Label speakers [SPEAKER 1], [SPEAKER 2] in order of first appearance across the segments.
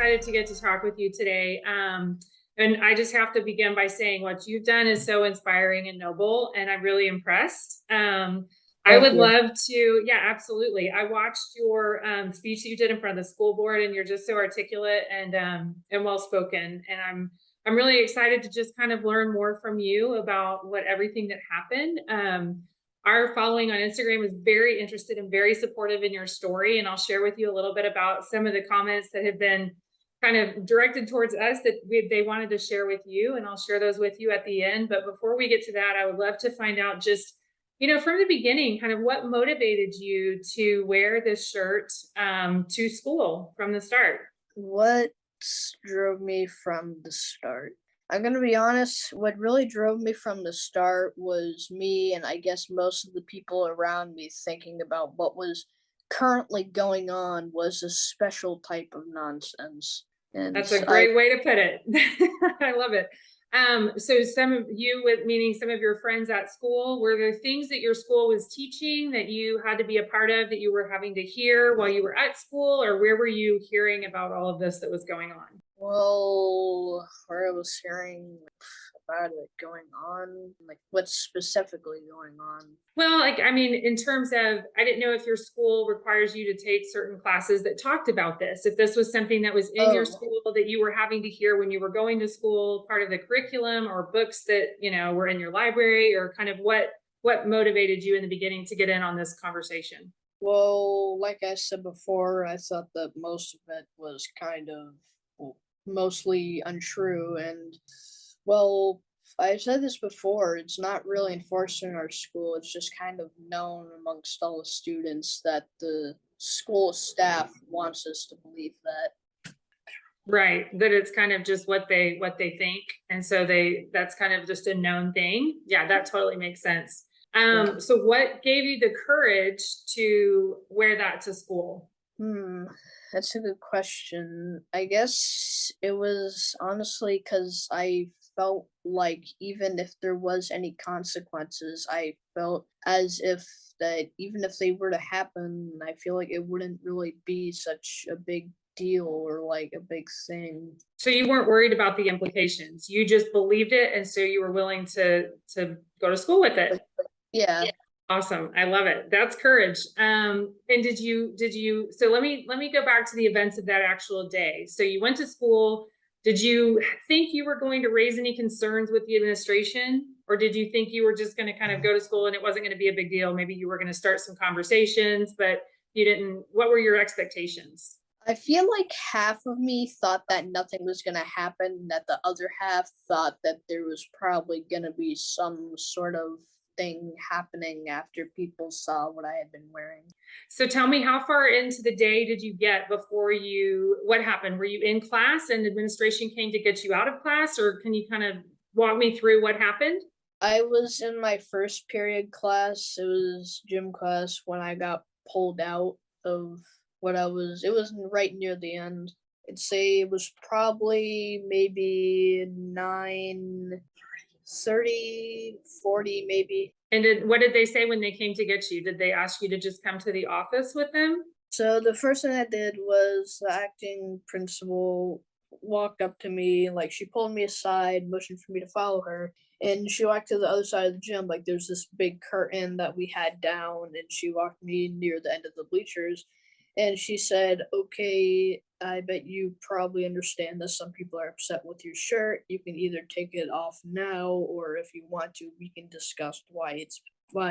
[SPEAKER 1] excited to get to talk with you today. And I just have to begin by saying what you've done is so inspiring and noble, and I'm really impressed. I
[SPEAKER 2] Thank
[SPEAKER 1] would
[SPEAKER 2] you.
[SPEAKER 1] love to, yeah, absolutely. I watched your speech that you did in front of the school board, and you're just so articulate and well spoken. And I'm really excited to just kind of learn more from you about what everything that happened. Our following on Instagram is very interested and very supportive in your story. And I'll share with you a little bit about some of the comments that have been kind of directed towards us that they wanted to share with you. And I'll share those with you at the end. But before we get to that, I would love to find out just, from the beginning, kind of what motivated you to wear this shirt to school from the start.
[SPEAKER 2] What drove me from the start? I'm gonna be honest, what really drove me from the start was me and I guess most of the people around me thinking about what was currently going on was a special type of nonsense. And
[SPEAKER 1] That's a
[SPEAKER 2] I
[SPEAKER 1] great way to put it. I love it. So some of you, with meaning some of your friends at school, were there things that your school was teaching that you had to be a part of that you were having to hear while you were at school, or where were you hearing about all of this that was going on?
[SPEAKER 2] well, where I was hearing about it going on, like what's specifically going on.
[SPEAKER 1] Well, like, I mean, in terms of, I didn't know if your school requires you to take certain classes that talked about this, if this was something that was in your
[SPEAKER 2] Oh,
[SPEAKER 1] school that you were having to hear when you were going to school, part of the curriculum, or books that, were in your library, or kind of what motivated you in the beginning to get in on this conversation?
[SPEAKER 2] well, like I said before, I thought that most of it was kind of well, mostly untrue. And, well, I've said this before, it's not really enforced in our school. It's just kind of known amongst all the students that the school staff wants us to believe that.
[SPEAKER 1] Right, that it's kind of just what they think, and so that's kind of just a known thing. Yeah, that totally makes sense.
[SPEAKER 2] Yeah.
[SPEAKER 1] So what gave you the courage to wear that to school?
[SPEAKER 2] Hmm, that's a good question. I guess it was honestly because I felt like even if there was any consequences, I felt as if that even if they were to happen, I feel like it wouldn't really be such a big deal or like a big thing.
[SPEAKER 1] So you weren't worried about the implications. You just believed it, and so you were willing to go to school with it.
[SPEAKER 2] Yeah.
[SPEAKER 1] Awesome. I love it. That's courage. And did you so let me go back to the events of that actual day. So you went to school. Did you think you were going to raise any concerns with the administration? Or did you think you were just going to kind of go to school and it wasn't going to be a big deal? Maybe you were going to start some conversations, but you didn't. What were your expectations?
[SPEAKER 2] I feel like half of me thought that nothing was gonna happen, that the other half thought that there was probably gonna be some sort of thing happening after people saw what I had been wearing.
[SPEAKER 1] So tell me, how far into the day did you get before what happened? Were you in class and administration came to get you out of class, or can you kind of walk me through what happened?
[SPEAKER 2] I was in my first period class, it was gym class when I got pulled out of what I was it was right near the end. I'd say it was probably maybe 9:30, 40 maybe.
[SPEAKER 1] And what did they say when they came to get you? Did they ask you to just come to the office with them?
[SPEAKER 2] So the first thing I did was the acting principal walked up to me, like she pulled me aside, motioned for me to follow her, and she walked to the other side of the gym. Like there's this big curtain that we had down, and she walked me near the end of the bleachers, and she said, "Okay, I bet you probably understand that some people are upset with your shirt. You can either take it off now, or if you want to, we can discuss why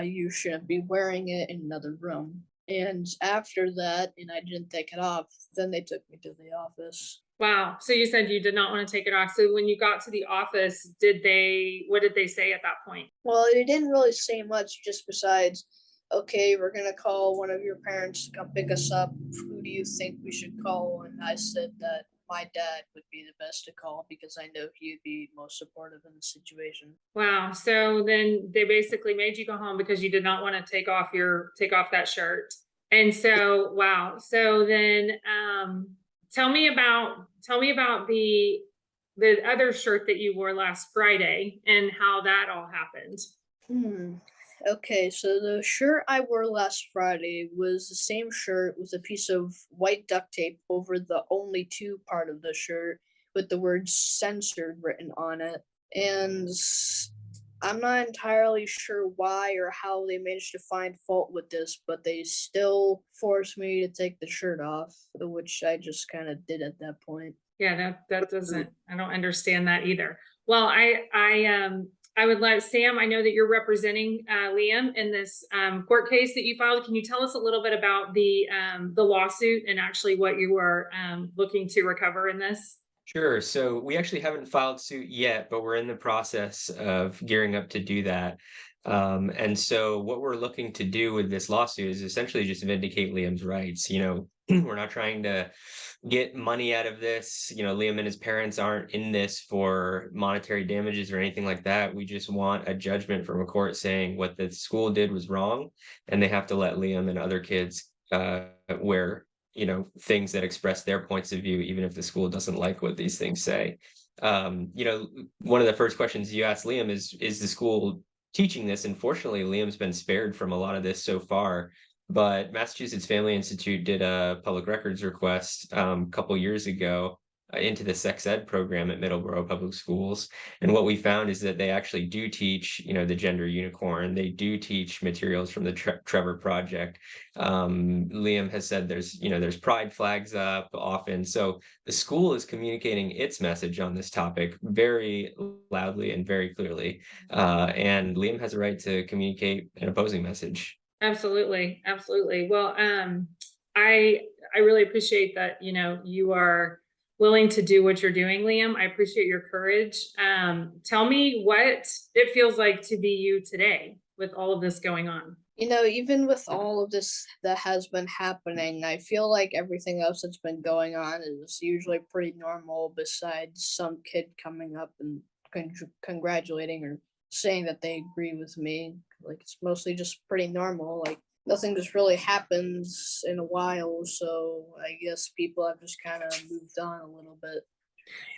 [SPEAKER 2] you shouldn't be wearing it in another room." And after that, and I didn't take it off, then they took me to the office.
[SPEAKER 1] Wow. So you said you did not want to take it off. So when you got to the office, what did they say at that point?
[SPEAKER 2] Well, they didn't really say much just besides, okay, we're gonna call one of your parents to come pick us up. Who do you think we should call? And I said that my dad would be the best to call because I know he'd be most supportive in the situation.
[SPEAKER 1] Wow. So then they basically made you go home because you did not want to take off that shirt. And so, wow. So then tell me about the other shirt that you wore last Friday and how that all happened.
[SPEAKER 2] Hmm. Okay, so the shirt I wore last Friday was the same shirt with a piece of white duct tape over the only two part of the shirt with the word censored written on it. And I'm not entirely sure why or how they managed to find fault with this, but they still forced me to take the shirt off, which I just kind of did at that point.
[SPEAKER 1] Yeah, that doesn't, I don't understand that either. Well, I would like Sam, I know that you're representing Liam in this court case that you filed. Can you tell us a little bit about the lawsuit and actually what you were looking to recover in this?
[SPEAKER 3] Sure. So we actually haven't filed suit yet, but we're in the process of gearing up to do that. And so what we're looking to do with this lawsuit is essentially just vindicate Liam's rights. We're not trying to get money out of this. Liam and his parents aren't in this for monetary damages or anything like that. We just want a judgment from a court saying what the school did was wrong, and they have to let Liam and other kids wear things that express their points of view, even if the school doesn't like what these things say. One of the first questions you asked Liam is the school teaching this? Unfortunately, Liam's been spared from a lot of this so far, but Massachusetts Family Institute did a public records request a couple years ago into the sex ed program at Middleborough Public Schools. And what we found is that they actually do teach, the gender unicorn. They do teach materials from the Trevor Project. Liam has said there's pride flags up often. So the school is communicating its message on this topic very loudly and very clearly. And Liam has a right to communicate an opposing message.
[SPEAKER 1] Absolutely, absolutely. Well, I I really appreciate that, you are willing to do what you're doing, Liam. I appreciate your courage. Tell me what it feels like to be you today with all of this going on.
[SPEAKER 2] Even with all of this that has been happening, I feel like everything else that's been going on is usually pretty normal, besides some kid coming up and congratulating or saying that they agree with me. Like, it's mostly just pretty normal. Like, nothing just really happens in a while, so I guess people have just kind of moved on a little bit.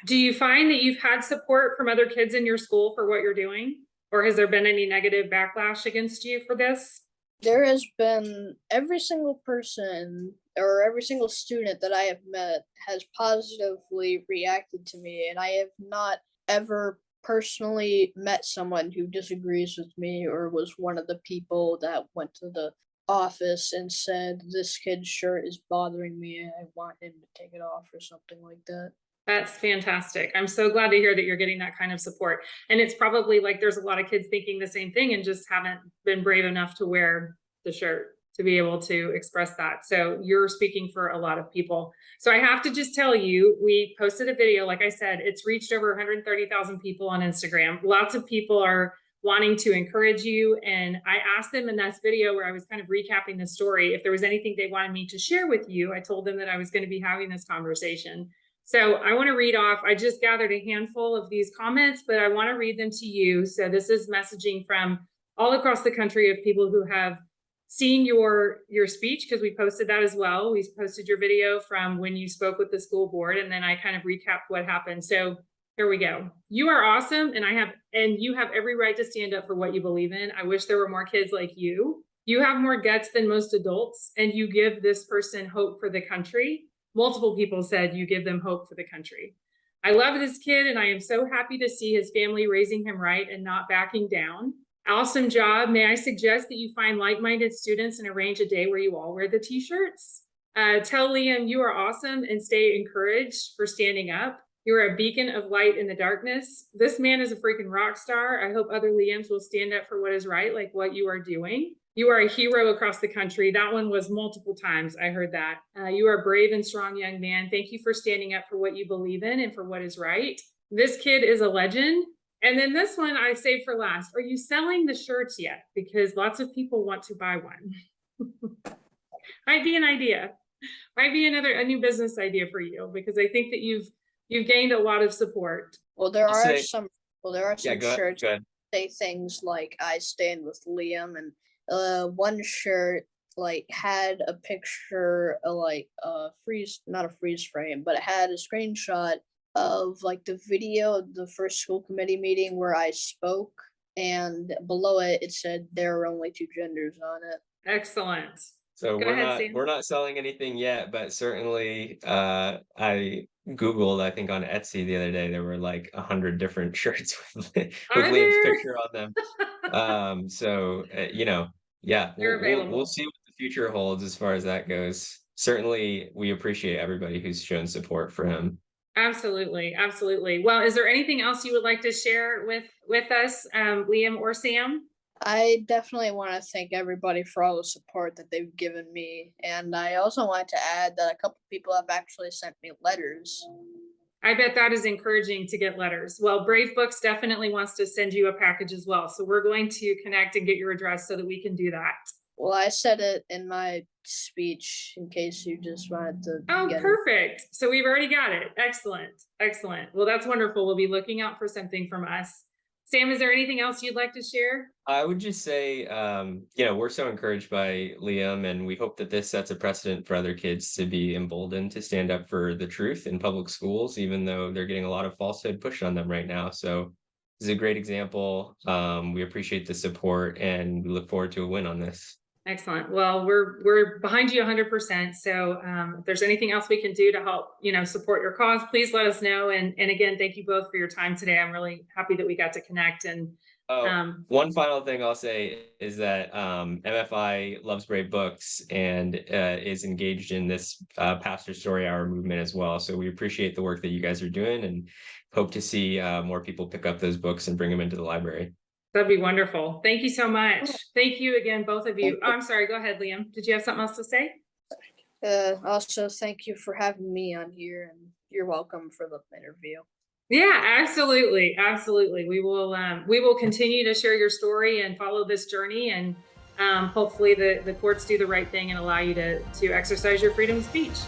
[SPEAKER 1] Do you find that you've had support from other kids in your school for what you're doing? Or has there been any negative backlash against you for this?
[SPEAKER 2] There has been every single person or every single student that I have met has positively reacted to me, and I have not ever personally met someone who disagrees with me or was one of the people that went to the office and said, "This kid's shirt is bothering me and I want him to take it off," or something like that.
[SPEAKER 1] That's fantastic. I'm so glad to hear that you're getting that kind of support. And it's probably like there's a lot of kids thinking the same thing and just haven't been brave enough to wear the shirt to be able to express that. So you're speaking for a lot of people. So I have to just tell you, we posted a video. Like I said, it's reached over 130,000 people on Instagram. Lots of people are wanting to encourage you. And I asked them in that video where I was kind of recapping the story, if there was anything they wanted me to share with you. I told them that I was going to be having this conversation. So I want to read off, I just gathered a handful of these comments, but I want to read them to you. So this is messaging from all across the country of people who have seen your speech, because we posted that as well. We posted your video from when you spoke with the school board, and then I kind of recapped what happened. So here we go. You are awesome, and you have every right to stand up for what you believe in. I wish there were more kids like you. You have more guts than most adults, and you give this person hope for the country. Multiple people said you give them hope for the country. I love this kid, and I am so happy to see his family raising him right and not backing down. Awesome job. May I suggest that you find like-minded students and arrange a day where you all wear the t-shirts? Tell Liam you are awesome and stay encouraged for standing up. You are a beacon of light in the darkness. This man is a freaking rock star. I hope other Liams will stand up for what is right, like what you are doing. You are a hero across the country. That one was multiple times. I heard that. You are a brave and strong young man. Thank you for standing up for what you believe in and for what is right. This kid is a legend. And then this one I saved for last. Are you selling the shirts yet? Because lots of people want to buy one. Might be an idea. Might be a new business idea for you, because I think that you've gained a lot of support.
[SPEAKER 2] Well, there
[SPEAKER 3] I'll
[SPEAKER 2] are
[SPEAKER 3] say,
[SPEAKER 2] some well, there are
[SPEAKER 3] yeah,
[SPEAKER 2] some shirts
[SPEAKER 3] go ahead.
[SPEAKER 2] say things like "I stand with Liam," and one shirt like had a picture, like a freeze, not a freeze frame, but it had a screenshot of like the video of the first school committee meeting where I spoke, and below it, it said there are only two genders on it.
[SPEAKER 1] Excellent.
[SPEAKER 3] So
[SPEAKER 1] Go ahead, Sam.
[SPEAKER 3] we're not selling anything yet, but certainly I Googled, I think on Etsy the other day, there were like 100 different shirts with with
[SPEAKER 1] Are
[SPEAKER 3] Liam's
[SPEAKER 1] there?
[SPEAKER 3] picture on them. So you know, yeah,
[SPEAKER 1] They're
[SPEAKER 3] we'll
[SPEAKER 1] available.
[SPEAKER 3] see what the future holds as far as that goes. Certainly, we appreciate everybody who's shown support for him.
[SPEAKER 1] Absolutely, absolutely. Well, is there anything else you would like to share with us, Liam or Sam?
[SPEAKER 2] I definitely want to thank everybody for all the support that they've given me. And I also want to add that a couple people have actually sent me letters.
[SPEAKER 1] I bet that is encouraging to get letters. Well, Brave Books definitely wants to send you a package as well. So we're going to connect and get your address so that we can do that.
[SPEAKER 2] Well, I said it in my speech in case you just wanted to
[SPEAKER 1] Oh,
[SPEAKER 2] get it.
[SPEAKER 1] perfect. So we've already got it. Excellent. Excellent. Well, that's wonderful. We'll be looking out for something from us. Sam, is there anything else you'd like to share?
[SPEAKER 3] I would just say, you know, we're so encouraged by Liam, and we hope that this sets a precedent for other kids to be emboldened to stand up for the truth in public schools, even though they're getting a lot of falsehood pushed on them right now. So this is a great example. We appreciate the support, and we look forward to a win on this.
[SPEAKER 1] Excellent. Well, we're behind you 100%. So if there's anything else we can do to help, support your cause, please let us know. And again, thank you both for your time today. I'm really happy that we got to connect. And
[SPEAKER 3] Oh, one final thing I'll say is that MFI loves Brave Books and is engaged in this Pastor Story Hour movement as well. So we appreciate the work that you guys are doing and hope to see more people pick up those books and bring them into the library.
[SPEAKER 1] that'd be wonderful. Thank you so much. Thank you again, both of you. Oh, I'm sorry. Go ahead, Liam. Did you have something else to say?
[SPEAKER 2] Also, thank you for having me on here, and you're welcome for the interview.
[SPEAKER 1] Yeah, absolutely. Absolutely. We will continue to share your story and follow this journey, and hopefully the courts do the right thing and allow you to exercise your freedom of speech.